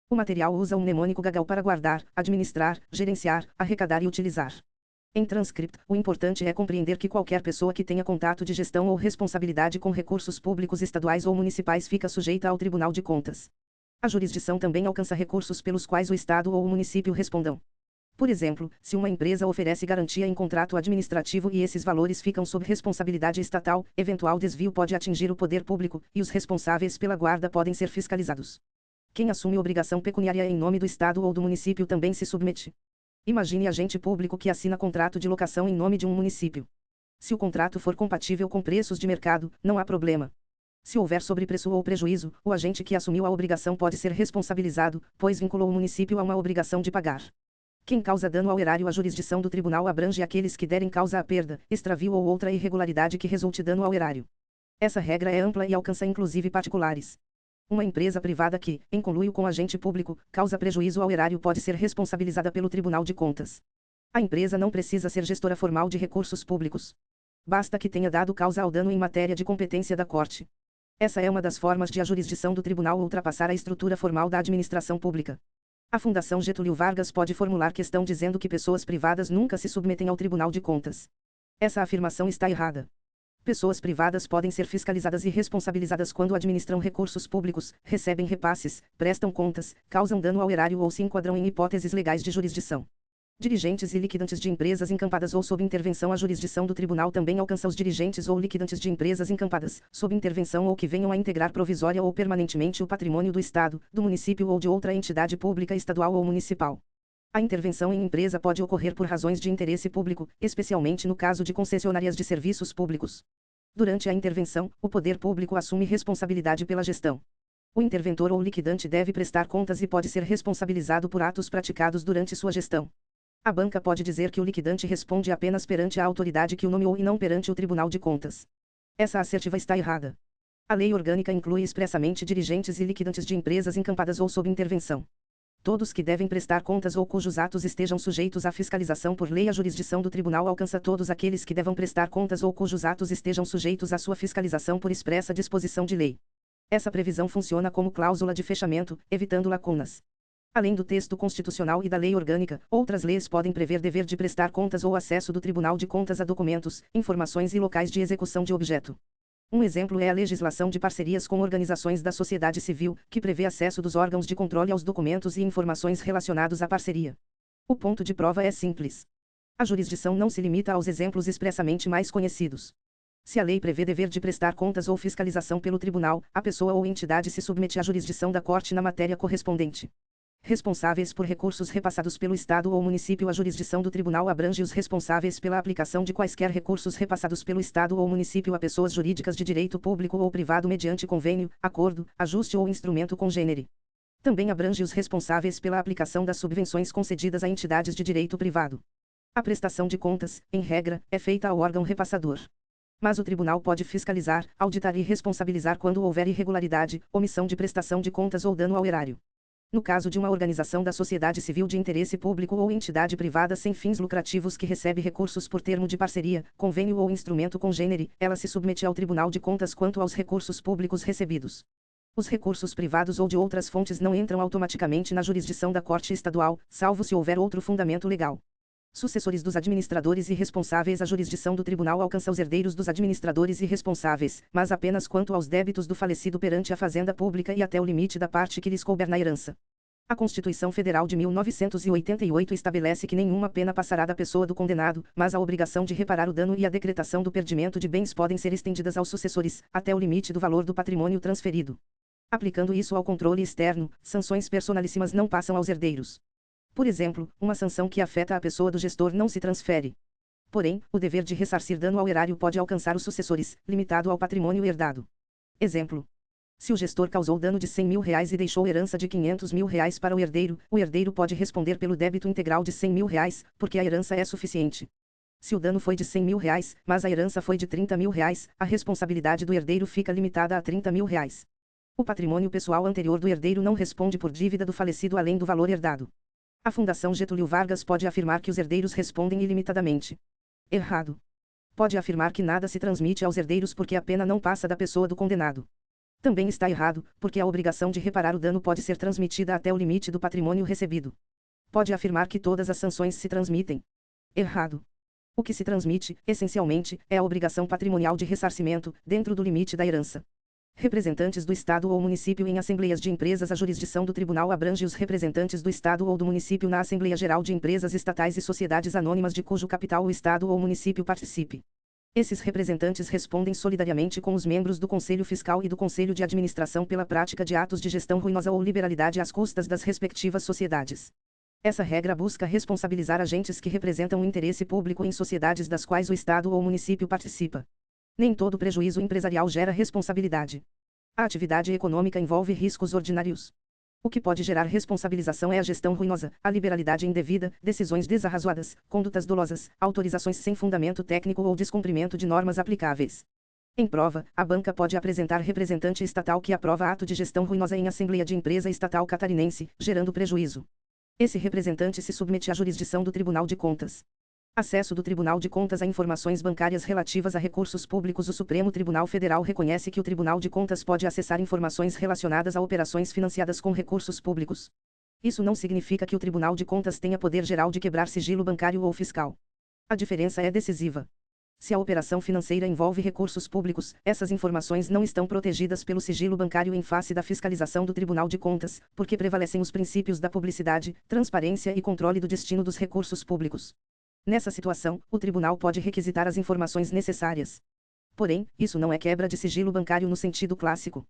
O material usa um mnemônico gagal para guardar, administrar, gerenciar, arrecadar e utilizar. Em transcript, o importante é compreender que qualquer pessoa que tenha contato de gestão ou responsabilidade com recursos públicos estaduais ou municipais fica sujeita ao Tribunal de Contas. A jurisdição também alcança recursos pelos quais o Estado ou o município respondam. Por exemplo, se uma empresa oferece garantia em contrato administrativo e esses valores ficam sob responsabilidade estatal, eventual desvio pode atingir o poder público, e os responsáveis pela guarda podem ser fiscalizados. Quem assume obrigação pecuniária em nome do Estado ou do município também se submete. Imagine agente público que assina contrato de locação em nome de um município. Se o contrato for compatível com preços de mercado, não há problema. Se houver sobrepreço ou prejuízo, o agente que assumiu a obrigação pode ser responsabilizado, pois vinculou o município a uma obrigação de pagar. Quem causa dano ao erário. A jurisdição do tribunal abrange aqueles que derem causa à perda, extravio ou outra irregularidade que resulte dano ao erário. Essa regra é ampla e alcança inclusive particulares. Uma empresa privada que, em conluio com agente público, causa prejuízo ao erário pode ser responsabilizada pelo Tribunal de Contas. A empresa não precisa ser gestora formal de recursos públicos. Basta que tenha dado causa ao dano em matéria de competência da Corte. Essa é uma das formas de a jurisdição do tribunal ultrapassar a estrutura formal da administração pública. A Fundação Getúlio Vargas pode formular questão dizendo que pessoas privadas nunca se submetem ao Tribunal de Contas. Essa afirmação está errada. Pessoas privadas podem ser fiscalizadas e responsabilizadas quando administram recursos públicos, recebem repasses, prestam contas, causam dano ao erário ou se enquadram em hipóteses legais de jurisdição. Dirigentes e liquidantes de empresas encampadas ou sob intervenção. A jurisdição do tribunal também alcança os dirigentes ou liquidantes de empresas encampadas, sob intervenção ou que venham a integrar provisória ou permanentemente o patrimônio do Estado, do município ou de outra entidade pública estadual ou municipal. A intervenção em empresa pode ocorrer por razões de interesse público, especialmente no caso de concessionárias de serviços públicos. Durante a intervenção, o poder público assume responsabilidade pela gestão. O interventor ou liquidante deve prestar contas e pode ser responsabilizado por atos praticados durante sua gestão. A banca pode dizer que o liquidante responde apenas perante a autoridade que o nomeou e não perante o Tribunal de Contas. Essa assertiva está errada. A lei orgânica inclui expressamente dirigentes e liquidantes de empresas encampadas ou sob intervenção. Todos que devem prestar contas ou cujos atos estejam sujeitos à fiscalização por lei. A jurisdição do tribunal alcança todos aqueles que devam prestar contas ou cujos atos estejam sujeitos à sua fiscalização por expressa disposição de lei. Essa previsão funciona como cláusula de fechamento, evitando lacunas. Além do texto constitucional e da lei orgânica, outras leis podem prever dever de prestar contas ou acesso do Tribunal de Contas a documentos, informações e locais de execução de objeto. Um exemplo é a legislação de parcerias com organizações da sociedade civil, que prevê acesso dos órgãos de controle aos documentos e informações relacionados à parceria. O ponto de prova é simples. A jurisdição não se limita aos exemplos expressamente mais conhecidos. Se a lei prevê dever de prestar contas ou fiscalização pelo tribunal, a pessoa ou entidade se submete à jurisdição da Corte na matéria correspondente. Responsáveis por recursos repassados pelo Estado ou município. A jurisdição do tribunal abrange os responsáveis pela aplicação de quaisquer recursos repassados pelo Estado ou município a pessoas jurídicas de direito público ou privado mediante convênio, acordo, ajuste ou instrumento congênere. Também abrange os responsáveis pela aplicação das subvenções concedidas a entidades de direito privado. A prestação de contas, em regra, é feita ao órgão repassador. Mas o tribunal pode fiscalizar, auditar e responsabilizar quando houver irregularidade, omissão de prestação de contas ou dano ao erário. No caso de uma organização da sociedade civil de interesse público ou entidade privada sem fins lucrativos que recebe recursos por termo de parceria, convênio ou instrumento congênere, ela se submete ao Tribunal de Contas quanto aos recursos públicos recebidos. Os recursos privados ou de outras fontes não entram automaticamente na jurisdição da Corte Estadual, salvo se houver outro fundamento legal. Sucessores dos administradores e responsáveis. A jurisdição do tribunal alcança os herdeiros dos administradores e responsáveis, mas apenas quanto aos débitos do falecido perante a Fazenda Pública e até o limite da parte que lhes couber na herança. A Constituição Federal de 1988 estabelece que nenhuma pena passará da pessoa do condenado, mas a obrigação de reparar o dano e a decretação do perdimento de bens podem ser estendidas aos sucessores, até o limite do valor do patrimônio transferido. Aplicando isso ao controle externo, sanções personalíssimas não passam aos herdeiros. Por exemplo, uma sanção que afeta a pessoa do gestor não se transfere. Porém, o dever de ressarcir dano ao erário pode alcançar os sucessores, limitado ao patrimônio herdado. Exemplo: se o gestor causou dano de R$100 mil e deixou herança de R$500 mil para o herdeiro pode responder pelo débito integral de R$100 mil, porque a herança é suficiente. Se o dano foi de R$100 mil, mas a herança foi de R$30 mil, a responsabilidade do herdeiro fica limitada a R$30 mil. O patrimônio pessoal anterior do herdeiro não responde por dívida do falecido além do valor herdado. A Fundação Getúlio Vargas pode afirmar que os herdeiros respondem ilimitadamente. Errado. Pode afirmar que nada se transmite aos herdeiros porque a pena não passa da pessoa do condenado. Também está errado, porque a obrigação de reparar o dano pode ser transmitida até o limite do patrimônio recebido. Pode afirmar que todas as sanções se transmitem. Errado. O que se transmite, essencialmente, é a obrigação patrimonial de ressarcimento, dentro do limite da herança. Representantes do Estado ou município em assembleias de empresas. A jurisdição do tribunal abrange os representantes do Estado ou do município na Assembleia Geral de Empresas Estatais e Sociedades Anônimas de cujo capital o Estado ou município participe. Esses representantes respondem solidariamente com os membros do Conselho Fiscal e do Conselho de Administração pela prática de atos de gestão ruinosa ou liberalidade às custas das respectivas sociedades. Essa regra busca responsabilizar agentes que representam o interesse público em sociedades das quais o Estado ou município participa. Nem todo prejuízo empresarial gera responsabilidade. A atividade econômica envolve riscos ordinários. O que pode gerar responsabilização é a gestão ruinosa, a liberalidade indevida, decisões desarrazoadas, condutas dolosas, autorizações sem fundamento técnico ou descumprimento de normas aplicáveis. Em prova, a banca pode apresentar representante estatal que aprova ato de gestão ruinosa em assembleia de empresa estatal catarinense, gerando prejuízo. Esse representante se submete à jurisdição do Tribunal de Contas. Acesso do Tribunal de Contas a informações bancárias relativas a recursos públicos. O Supremo Tribunal Federal reconhece que o Tribunal de Contas pode acessar informações relacionadas a operações financiadas com recursos públicos. Isso não significa que o Tribunal de Contas tenha poder geral de quebrar sigilo bancário ou fiscal. A diferença é decisiva. Se a operação financeira envolve recursos públicos, essas informações não estão protegidas pelo sigilo bancário em face da fiscalização do Tribunal de Contas, porque prevalecem os princípios da publicidade, transparência e controle do destino dos recursos públicos. Nessa situação, o tribunal pode requisitar as informações necessárias. Porém, isso não é quebra de sigilo bancário no sentido clássico.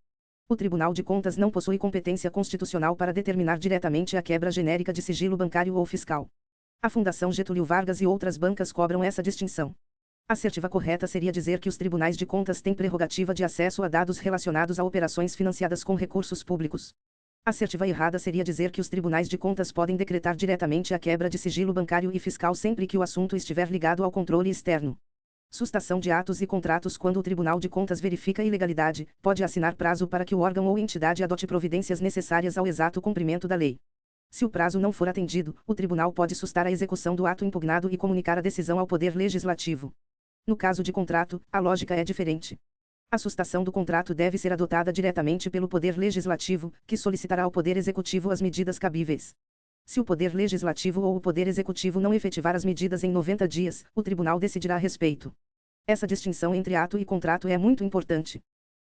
O Tribunal de Contas não possui competência constitucional para determinar diretamente a quebra genérica de sigilo bancário ou fiscal. A Fundação Getúlio Vargas e outras bancas cobram essa distinção. A assertiva correta seria dizer que os tribunais de contas têm prerrogativa de acesso a dados relacionados a operações financiadas com recursos públicos. A assertiva errada seria dizer que os tribunais de contas podem decretar diretamente a quebra de sigilo bancário e fiscal sempre que o assunto estiver ligado ao controle externo. Sustação de atos e contratos. Quando o Tribunal de Contas verifica a ilegalidade, pode assinar prazo para que o órgão ou entidade adote providências necessárias ao exato cumprimento da lei. Se o prazo não for atendido, o tribunal pode sustar a execução do ato impugnado e comunicar a decisão ao Poder Legislativo. No caso de contrato, a lógica é diferente. A sustação do contrato deve ser adotada diretamente pelo Poder Legislativo, que solicitará ao Poder Executivo as medidas cabíveis. Se o Poder Legislativo ou o Poder Executivo não efetivar as medidas em 90 dias, o tribunal decidirá a respeito. Essa distinção entre ato e contrato é muito importante.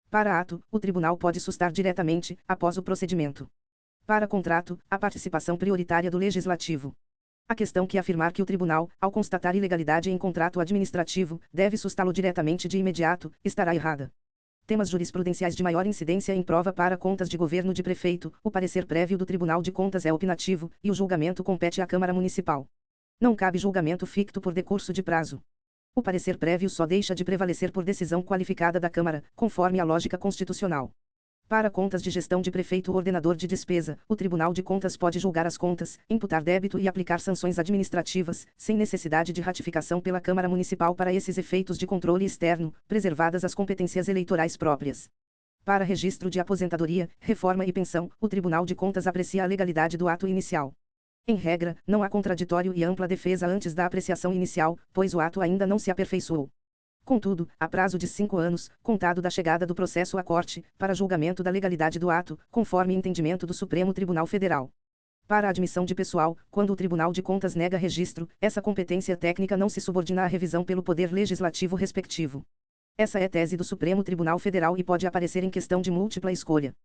Para ato, o tribunal pode sustar diretamente, após o procedimento. Para contrato, a participação prioritária do Legislativo. A questão que afirmar que o tribunal, ao constatar ilegalidade em contrato administrativo, deve sustá-lo diretamente de imediato, estará errada. Temas jurisprudenciais de maior incidência em prova para contas de governo de prefeito: o parecer prévio do Tribunal de Contas é opinativo, e o julgamento compete à Câmara Municipal. Não cabe julgamento ficto por decurso de prazo. O parecer prévio só deixa de prevalecer por decisão qualificada da Câmara, conforme a lógica constitucional. Para contas de gestão de prefeito ou ordenador de despesa, o Tribunal de Contas pode julgar as contas, imputar débito e aplicar sanções administrativas, sem necessidade de ratificação pela Câmara Municipal para esses efeitos de controle externo, preservadas as competências eleitorais próprias. Para registro de aposentadoria, reforma e pensão, o Tribunal de Contas aprecia a legalidade do ato inicial. Em regra, não há contraditório e ampla defesa antes da apreciação inicial, pois o ato ainda não se aperfeiçoou. Contudo, há prazo de 5 anos, contado da chegada do processo à Corte, para julgamento da legalidade do ato, conforme entendimento do Supremo Tribunal Federal. Para a admissão de pessoal, quando o Tribunal de Contas nega registro, essa competência técnica não se subordina à revisão pelo Poder Legislativo respectivo. Essa é tese do Supremo Tribunal Federal e pode aparecer em questão de múltipla escolha.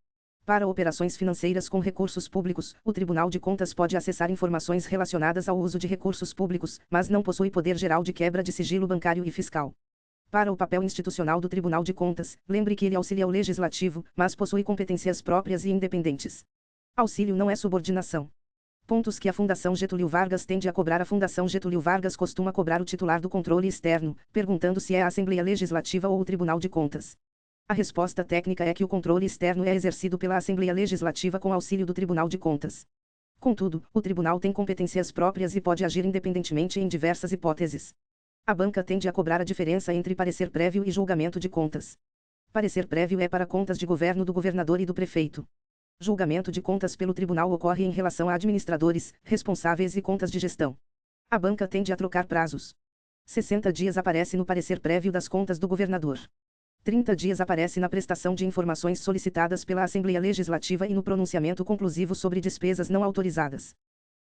Para operações financeiras com recursos públicos, o Tribunal de Contas pode acessar informações relacionadas ao uso de recursos públicos, mas não possui poder geral de quebra de sigilo bancário e fiscal. Para o papel institucional do Tribunal de Contas, lembre que ele auxilia o Legislativo, mas possui competências próprias e independentes. Auxílio não é subordinação. Pontos que a Fundação Getúlio Vargas tende a cobrar. A Fundação Getúlio Vargas costuma cobrar o titular do controle externo, perguntando se é a Assembleia Legislativa ou o Tribunal de Contas. A resposta técnica é que o controle externo é exercido pela Assembleia Legislativa com auxílio do Tribunal de Contas. Contudo, o tribunal tem competências próprias e pode agir independentemente em diversas hipóteses. A banca tende a cobrar a diferença entre parecer prévio e julgamento de contas. Parecer prévio é para contas de governo do governador e do prefeito. Julgamento de contas pelo tribunal ocorre em relação a administradores, responsáveis e contas de gestão. A banca tende a trocar prazos. 60 dias aparece no parecer prévio das contas do governador. 30 dias aparece na prestação de informações solicitadas pela Assembleia Legislativa e no pronunciamento conclusivo sobre despesas não autorizadas.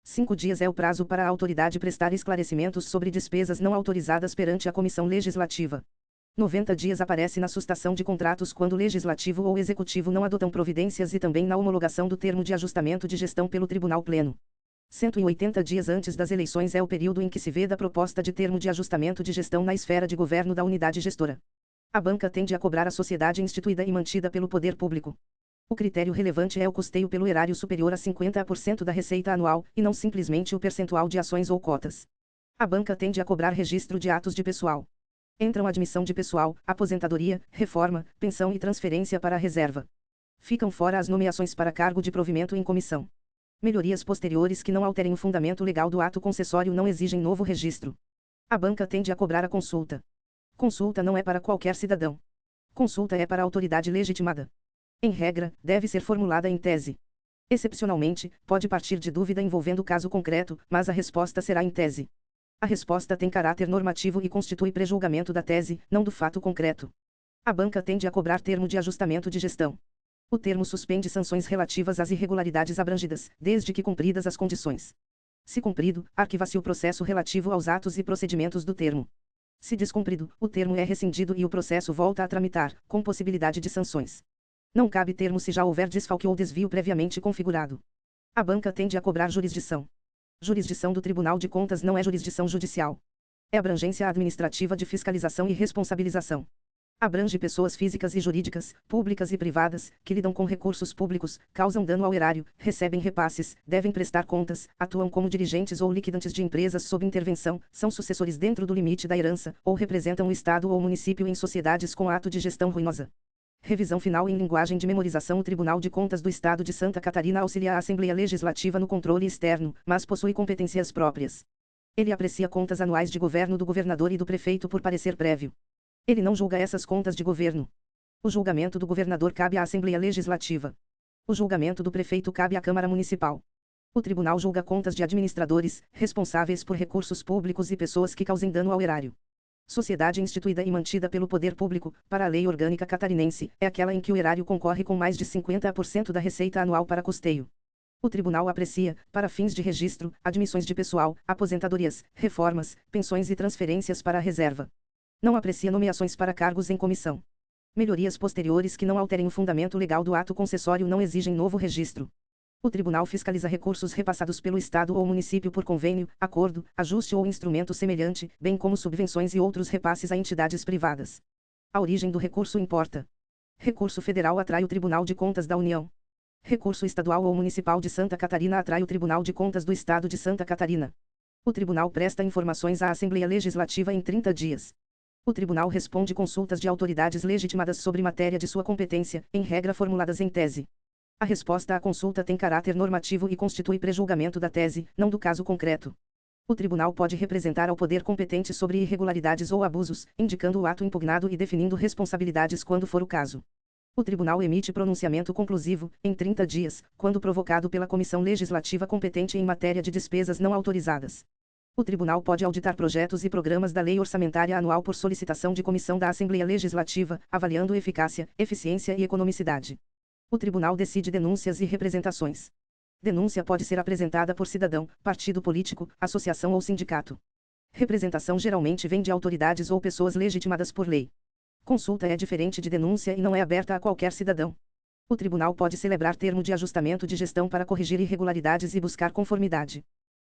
5 dias é o prazo para a autoridade prestar esclarecimentos sobre despesas não autorizadas perante a Comissão Legislativa. 90 dias aparece na sustação de contratos quando o Legislativo ou Executivo não adotam providências e também na homologação do termo de ajustamento de gestão pelo Tribunal Pleno. 180 dias antes das eleições é o período em que se veda a proposta de termo de ajustamento de gestão na esfera de governo da unidade gestora. A banca tende a cobrar a sociedade instituída e mantida pelo poder público. O critério relevante é o custeio pelo erário superior a 50% da receita anual, e não simplesmente o percentual de ações ou cotas. A banca tende a cobrar registro de atos de pessoal. Entram admissão de pessoal, aposentadoria, reforma, pensão e transferência para a reserva. Ficam fora as nomeações para cargo de provimento em comissão. Melhorias posteriores que não alterem o fundamento legal do ato concessório não exigem novo registro. A banca tende a cobrar a consulta. Consulta não é para qualquer cidadão. Consulta é para a autoridade legitimada. Em regra, deve ser formulada em tese. Excepcionalmente, pode partir de dúvida envolvendo caso concreto, mas a resposta será em tese. A resposta tem caráter normativo e constitui prejulgamento da tese, não do fato concreto. A banca tende a cobrar termo de ajustamento de gestão. O termo suspende sanções relativas às irregularidades abrangidas, desde que cumpridas as condições. Se cumprido, arquiva-se o processo relativo aos atos e procedimentos do termo. Se descumprido, o termo é rescindido e o processo volta a tramitar, com possibilidade de sanções. Não cabe termo se já houver desfalque ou desvio previamente configurado. A banca tende a cobrar jurisdição. Jurisdição do Tribunal de Contas não é jurisdição judicial. É abrangência administrativa de fiscalização e responsabilização. Abrange pessoas físicas e jurídicas, públicas e privadas, que lidam com recursos públicos, causam dano ao erário, recebem repasses, devem prestar contas, atuam como dirigentes ou liquidantes de empresas sob intervenção, são sucessores dentro do limite da herança, ou representam o Estado ou município em sociedades com ato de gestão ruinosa. Revisão final em linguagem de memorização. O Tribunal de Contas do Estado de Santa Catarina auxilia a Assembleia Legislativa no controle externo, mas possui competências próprias. Ele aprecia contas anuais de governo do governador e do prefeito por parecer prévio. Ele não julga essas contas de governo. O julgamento do governador cabe à Assembleia Legislativa. O julgamento do prefeito cabe à Câmara Municipal. O tribunal julga contas de administradores, responsáveis por recursos públicos e pessoas que causem dano ao erário. Sociedade instituída e mantida pelo poder público, para a lei orgânica catarinense, é aquela em que o erário concorre com mais de 50% da receita anual para custeio. O tribunal aprecia, para fins de registro, admissões de pessoal, aposentadorias, reformas, pensões e transferências para a reserva. Não aprecia nomeações para cargos em comissão. Melhorias posteriores que não alterem o fundamento legal do ato concessório não exigem novo registro. O tribunal fiscaliza recursos repassados pelo Estado ou município por convênio, acordo, ajuste ou instrumento semelhante, bem como subvenções e outros repasses a entidades privadas. A origem do recurso importa. Recurso federal atrai o Tribunal de Contas da União. Recurso estadual ou municipal de Santa Catarina atrai o Tribunal de Contas do Estado de Santa Catarina. O tribunal presta informações à Assembleia Legislativa em 30 dias. O tribunal responde consultas de autoridades legitimadas sobre matéria de sua competência, em regra formuladas em tese. A resposta à consulta tem caráter normativo e constitui prejulgamento da tese, não do caso concreto. O tribunal pode representar ao poder competente sobre irregularidades ou abusos, indicando o ato impugnado e definindo responsabilidades quando for o caso. O tribunal emite pronunciamento conclusivo, em 30 dias, quando provocado pela comissão legislativa competente em matéria de despesas não autorizadas. O tribunal pode auditar projetos e programas da Lei Orçamentária Anual por solicitação de comissão da Assembleia Legislativa, avaliando eficácia, eficiência e economicidade. O tribunal decide denúncias e representações. Denúncia pode ser apresentada por cidadão, partido político, associação ou sindicato. Representação geralmente vem de autoridades ou pessoas legitimadas por lei. Consulta é diferente de denúncia e não é aberta a qualquer cidadão. O tribunal pode celebrar termo de ajustamento de gestão para corrigir irregularidades e buscar conformidade.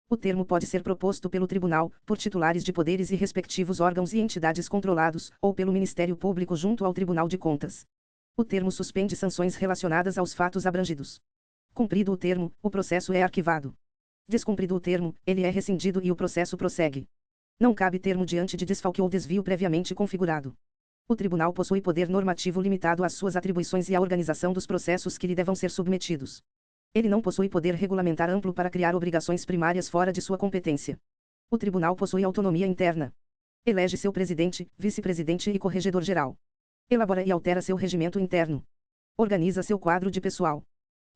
O termo pode ser proposto pelo tribunal, por titulares de poderes e respectivos órgãos e entidades controlados, ou pelo Ministério Público junto ao Tribunal de Contas. O termo suspende sanções relacionadas aos fatos abrangidos. Cumprido o termo, o processo é arquivado. Descumprido o termo, ele é rescindido e o processo prossegue. Não cabe termo diante de desfalque ou desvio previamente configurado. O tribunal possui poder normativo limitado às suas atribuições e à organização dos processos que lhe devam ser submetidos. Ele não possui poder regulamentar amplo para criar obrigações primárias fora de sua competência. O tribunal possui autonomia interna. Elege seu presidente, vice-presidente e corregedor-geral. Elabora e altera seu regimento interno. Organiza seu quadro de pessoal.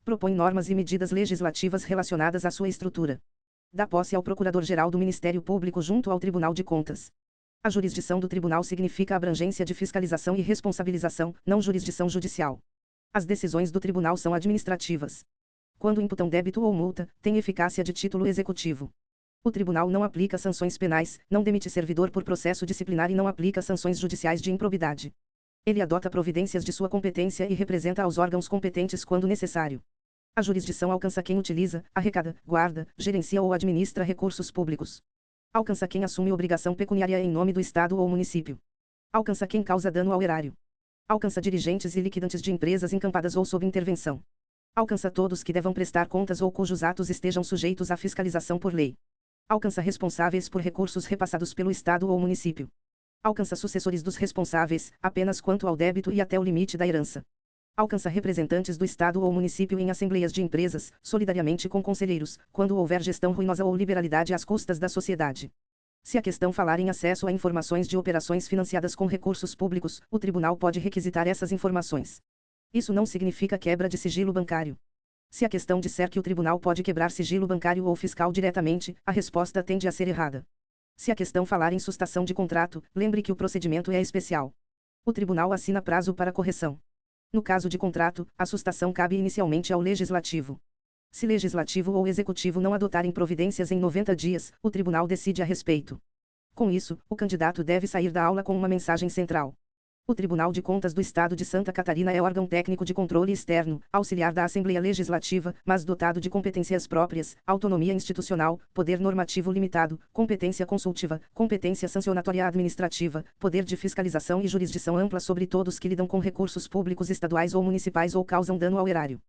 Propõe normas e medidas legislativas relacionadas à sua estrutura. Dá posse ao Procurador-Geral do Ministério Público junto ao Tribunal de Contas. A jurisdição do tribunal significa abrangência de fiscalização e responsabilização, não jurisdição judicial. As decisões do tribunal são administrativas. Quando imputam débito ou multa, tem eficácia de título executivo. O tribunal não aplica sanções penais, não demite servidor por processo disciplinar e não aplica sanções judiciais de improbidade. Ele adota providências de sua competência e representa aos órgãos competentes quando necessário. A jurisdição alcança quem utiliza, arrecada, guarda, gerencia ou administra recursos públicos. Alcança quem assume obrigação pecuniária em nome do Estado ou município. Alcança quem causa dano ao erário. Alcança dirigentes e liquidantes de empresas encampadas ou sob intervenção. Alcança todos que devam prestar contas ou cujos atos estejam sujeitos à fiscalização por lei. Alcança responsáveis por recursos repassados pelo Estado ou município. Alcança sucessores dos responsáveis, apenas quanto ao débito e até o limite da herança. Alcança representantes do Estado ou município em assembleias de empresas, solidariamente com conselheiros, quando houver gestão ruinosa ou liberalidade às custas da sociedade. Se a questão falar em acesso a informações de operações financiadas com recursos públicos, o tribunal pode requisitar essas informações. Isso não significa quebra de sigilo bancário. Se a questão disser que o tribunal pode quebrar sigilo bancário ou fiscal diretamente, a resposta tende a ser errada. Se a questão falar em sustação de contrato, lembre que o procedimento é especial. O tribunal assina prazo para correção. No caso de contrato, a sustação cabe inicialmente ao legislativo. Se legislativo ou executivo não adotarem providências em 90 dias, o tribunal decide a respeito. Com isso, o candidato deve sair da aula com uma mensagem central. O Tribunal de Contas do Estado de Santa Catarina é órgão técnico de controle externo, auxiliar da Assembleia Legislativa, mas dotado de competências próprias, autonomia institucional, poder normativo limitado, competência consultiva, competência sancionatória administrativa, poder de fiscalização e jurisdição ampla sobre todos que lidam com recursos públicos estaduais ou municipais ou causam dano ao erário.